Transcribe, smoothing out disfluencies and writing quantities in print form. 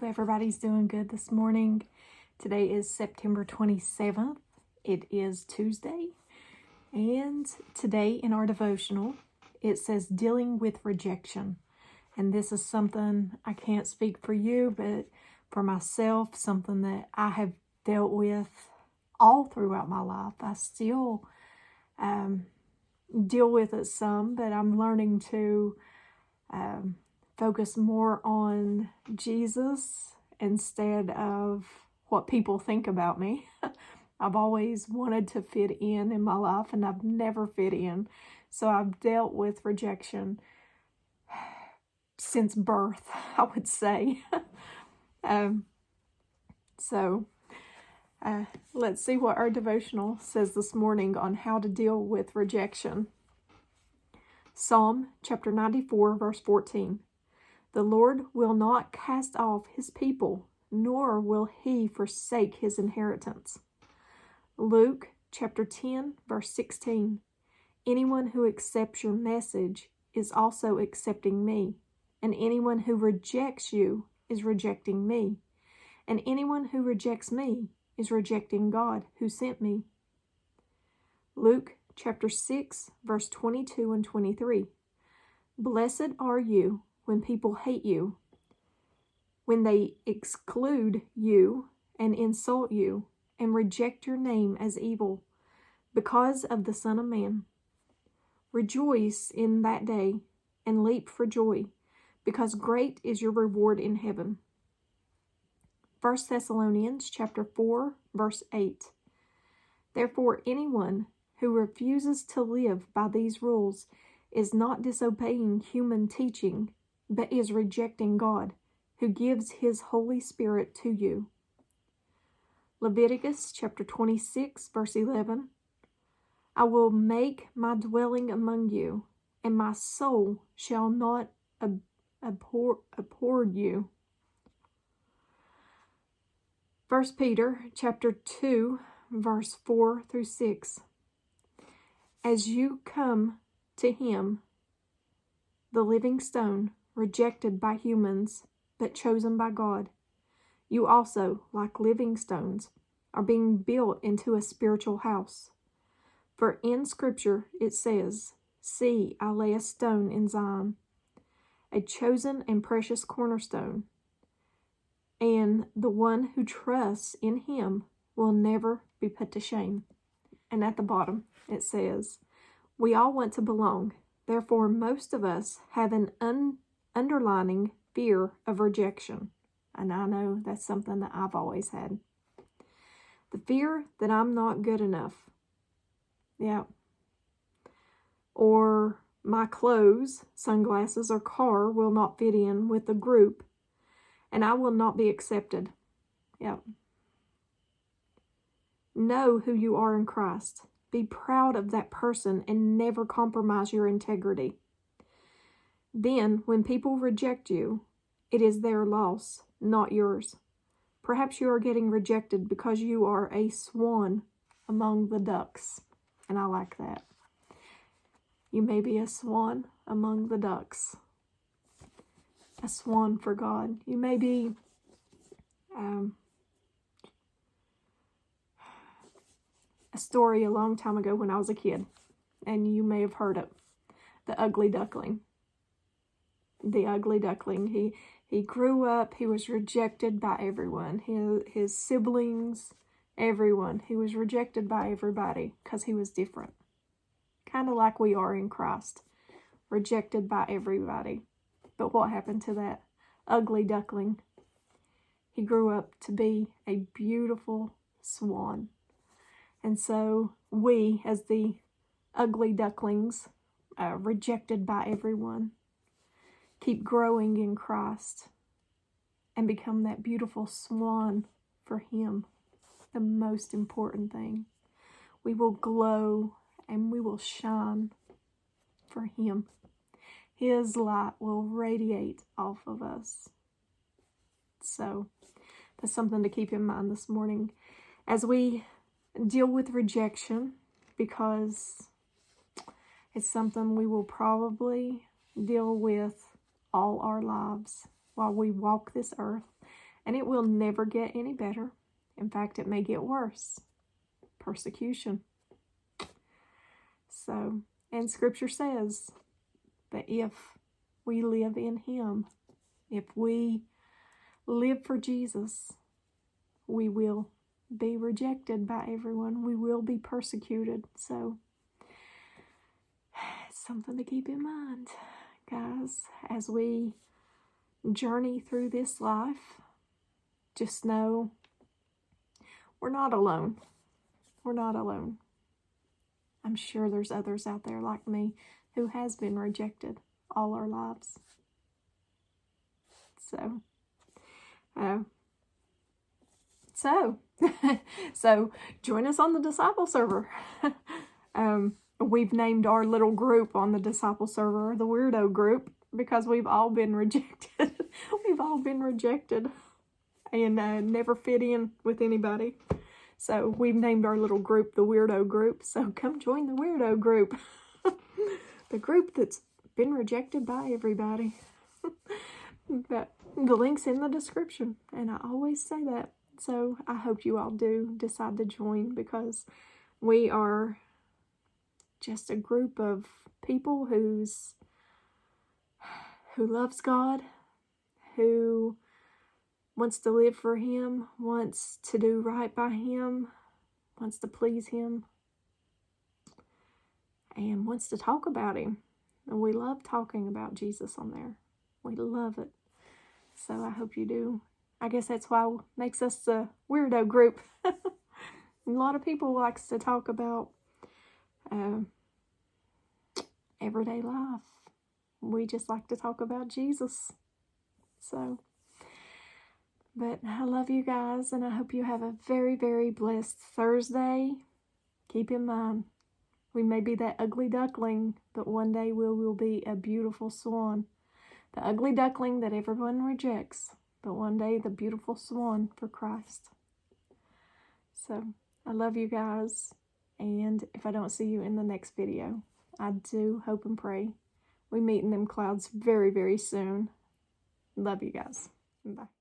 everybody's doing good this morning. Today is September 27th. It is Tuesday. And today in our devotional, it says dealing with rejection. And this is something I can't speak for you, but for myself, something that I have dealt with all throughout my life. I still deal with it some, but I'm learning to focus more on Jesus instead of what people think about me. I've always wanted to fit in my life, and I've never fit in. So I've dealt with rejection since birth, I would say. Let's see what our devotional says this morning on how to deal with rejection. Psalm chapter 94, verse 14. The Lord will not cast off his people, nor will he forsake his inheritance. Luke chapter 10, verse 16. Anyone who accepts your message is also accepting me, and anyone who rejects you is rejecting me, and anyone who rejects me is rejecting God who sent me. Luke chapter 6, verse 22 and 23. Blessed are you when people hate you, when they exclude you and insult you and reject your name as evil because of the Son of Man. Rejoice in that day and leap for joy, because great is your reward in heaven. 1 Thessalonians chapter 4, verse 8. Therefore, anyone who refuses to live by these rules is not disobeying human teaching, but is rejecting God, who gives his Holy Spirit to you. Leviticus chapter 26, verse 11. I will make my dwelling among you, and my soul shall not abhor you. 1 Peter chapter 2, verse 4 through 6. As you come to him, the living stone, rejected by humans, but chosen by God, you also, like living stones, are being built into a spiritual house. For in Scripture it says, See, I lay a stone in Zion, a chosen and precious cornerstone, and the one who trusts in him will never be put to shame. And at the bottom it says, we all want to belong. Therefore, most of us have an underlining fear of rejection. And I know that's something that I've always had. The fear that I'm not good enough. Yeah. Or my clothes, sunglasses, or car will not fit in with the group, and I will not be accepted. Yeah. Know who you are in Christ. Be proud of that person and never compromise your integrity. Then, when people reject you, it is their loss, not yours. Perhaps you are getting rejected because you are a swan among the ducks. And I like that. You may be a swan among the ducks. A swan for God. You may be a story a long time ago when I was a kid, and you may have heard it. The ugly duckling. The ugly duckling. He grew up, he was rejected by everyone. His siblings, everyone. He was rejected by everybody because he was different. Kind of like we are in Christ. Rejected by everybody. But what happened to that ugly duckling? He grew up to be a beautiful swan. And so we, as the ugly ducklings, rejected by everyone, keep growing in Christ and become that beautiful swan for him. The most important thing. We will glow and we will shine for him. His light will radiate off of us. So that's something to keep in mind this morning as we deal with rejection, because it's something we will probably deal with all our lives while we walk this earth And it will never get any better. In fact, it may get worse. Persecution. So, and Scripture says that if we live in Him, if we live for Jesus, we will be rejected by everyone. We will be persecuted. So, it's something to keep in mind, guys, as we journey through this life. Just know we're not alone. We're not alone. I'm sure there's others out there like me who has been rejected all our lives. So join us on the Disciple server. We've named our little group on the Disciple server the Weirdo Group because we've all been rejected. We've all been rejected and never fit in with anybody. So we've named our little group the Weirdo Group. So come join the Weirdo Group. The group that's been rejected by everybody. But the link's in the description, and I always say that. So I hope you all do decide to join, because we are just a group of people who loves God, who wants to live for Him, wants to do right by Him, wants to please Him, and wants to talk about Him. And we love talking about Jesus on there. We love it. So I hope you do. I guess that's why it makes us the Weirdo Group. A lot of people likes to talk about everyday life. We just like to talk about Jesus. So, but I love you guys, and I hope you have a very, very blessed Thursday. Keep in mind, we may be that ugly duckling, but one day we will be a beautiful swan. The ugly duckling that everyone rejects, but one day the beautiful swan for Christ. So, I love you guys, and if I don't see you in the next video, I do hope and pray we meet in them clouds very, very soon. Love you guys. Bye.